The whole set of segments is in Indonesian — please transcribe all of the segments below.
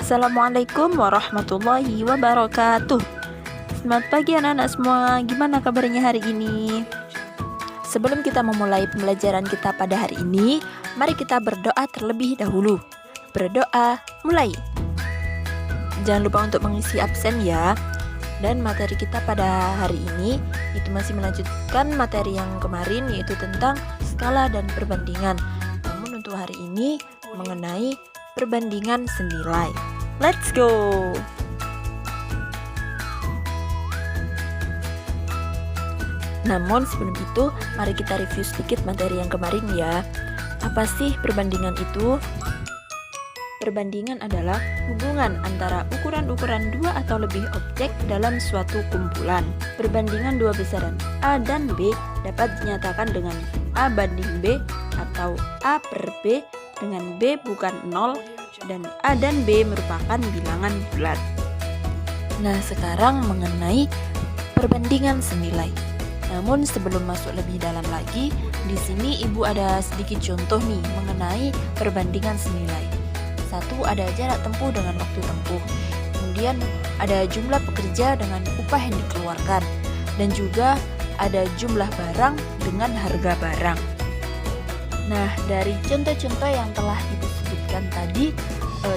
Assalamualaikum warahmatullahi wabarakatuh. Selamat pagi anak-anak semua. Gimana kabarnya hari ini? Sebelum kita memulai pembelajaran kita pada hari ini, mari kita berdoa terlebih dahulu. Berdoa, mulai. Jangan lupa untuk mengisi absen ya. Dan materi kita pada hari ini itu masih melanjutkan materi yang kemarin, yaitu tentang skala dan perbandingan. Namun untuk hari ini mengenai perbandingan senilai. Let's go! Namun sebelum itu, mari kita review sedikit materi yang kemarin ya. Apa sih perbandingan itu? Perbandingan adalah hubungan antara ukuran-ukuran dua atau lebih objek dalam suatu kumpulan. Perbandingan dua besaran A dan B dapat dinyatakan dengan A banding B atau A per B dengan B bukan 0 dan A dan B merupakan bilangan bulat. Nah, sekarang mengenai perbandingan senilai. Namun sebelum masuk lebih dalam lagi, di sini Ibu ada sedikit contoh nih mengenai perbandingan senilai. Satu, ada jarak tempuh dengan waktu tempuh. Kemudian ada jumlah pekerja dengan upah yang dikeluarkan. Dan juga ada jumlah barang dengan harga barang. Nah, dari contoh-contoh yang telah Ibu sebutkan tadi,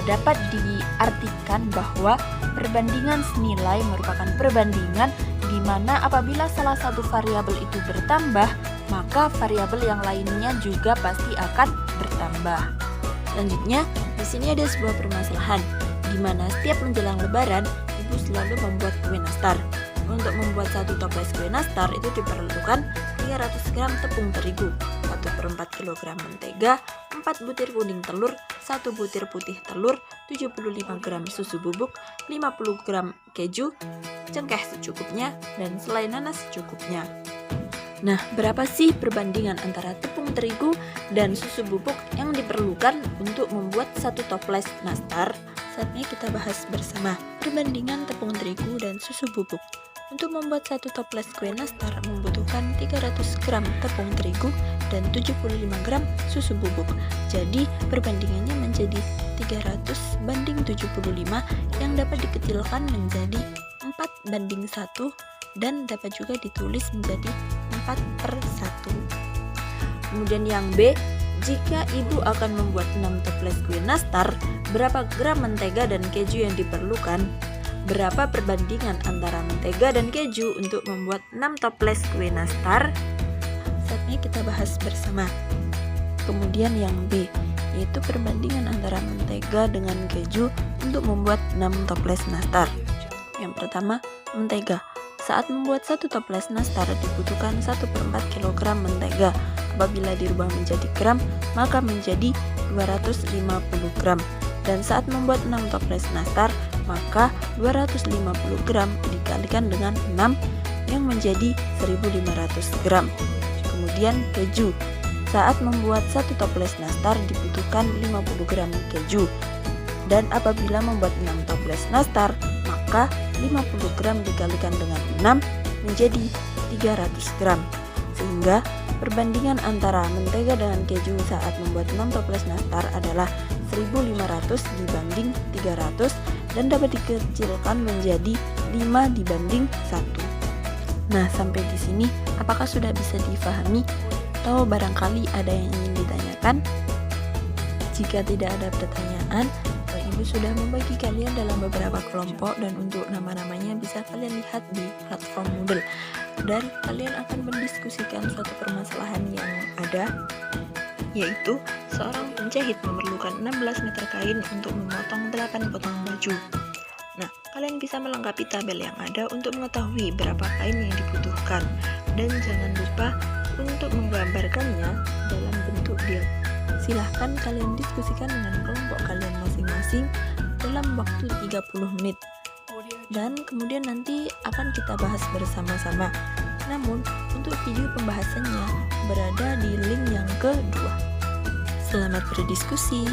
dapat diartikan bahwa perbandingan senilai merupakan perbandingan di mana apabila salah satu variabel itu bertambah, maka variabel yang lainnya juga pasti akan bertambah. Selanjutnya, di sini ada sebuah permasalahan di mana setiap menjelang Lebaran, Ibu selalu membuat kue nastar. Untuk membuat satu toples kue nastar itu diperlukan 300 gram tepung terigu, 1/4 kg mentega, 4 butir kuning telur, 1 butir putih telur, 75 gram susu bubuk, 50 gram keju, cengkeh secukupnya, dan selai nanas secukupnya. Nah, berapa sih perbandingan antara tepung terigu dan susu bubuk yang diperlukan untuk membuat satu toples nastar? Saatnya kita bahas bersama perbandingan tepung terigu dan susu bubuk. Untuk membuat satu toples kue nastar membutuhkan 300 gram tepung terigu dan 75 gram susu bubuk. Jadi perbandingannya menjadi 300 banding 75 yang dapat dikecilkan menjadi 4:1 dan dapat juga ditulis menjadi 4/1. Kemudian yang B, jika Ibu akan membuat 6 toples kue nastar, berapa gram mentega dan keju yang diperlukan? Berapa perbandingan antara mentega dan keju untuk membuat 6 toples kue nastar? Saatnya kita bahas bersama. Kemudian yang B, yaitu perbandingan antara mentega dengan keju untuk membuat 6 toples nastar. Yang pertama, mentega. Saat membuat satu toples nastar dibutuhkan 1/4 kg mentega. Apabila dirubah menjadi gram, maka menjadi 250 gram. Dan saat membuat 6 toples nastar, maka 250 gram dikalikan dengan 6 yang menjadi 1500 gram. Kemudian keju. Saat membuat satu toples nastar dibutuhkan 50 gram keju. Dan apabila membuat 6 toples nastar, maka 50 gram dikalikan dengan 6 menjadi 300 gram. Sehingga perbandingan antara mentega dengan keju saat membuat 6 toples nastar adalah 1500 dibanding 300 dan dapat dikecilkan menjadi 5:1. Nah, sampai di sini apakah sudah bisa difahami atau barangkali ada yang ingin ditanyakan? Jika tidak ada pertanyaan, Ibu sudah membagi kalian dalam beberapa kelompok dan untuk nama-namanya bisa kalian lihat di platform Moodle. Dan kalian akan mendiskusikan suatu permasalahan yang ada, yaitu seorang penjahit memerlukan 16 meter kain untuk memotong 8 potong baju. Nah, kalian bisa melengkapi tabel yang ada untuk mengetahui berapa kain yang dibutuhkan. Dan jangan lupa untuk menggambarkannya dalam bentuk diagram. Silahkan kalian diskusikan dengan kelompok kalian masing-masing dalam waktu 30 menit. Dan kemudian nanti akan kita bahas bersama-sama. Namun, untuk video pembahasannya berada di link yang kedua. Selamat berdiskusi.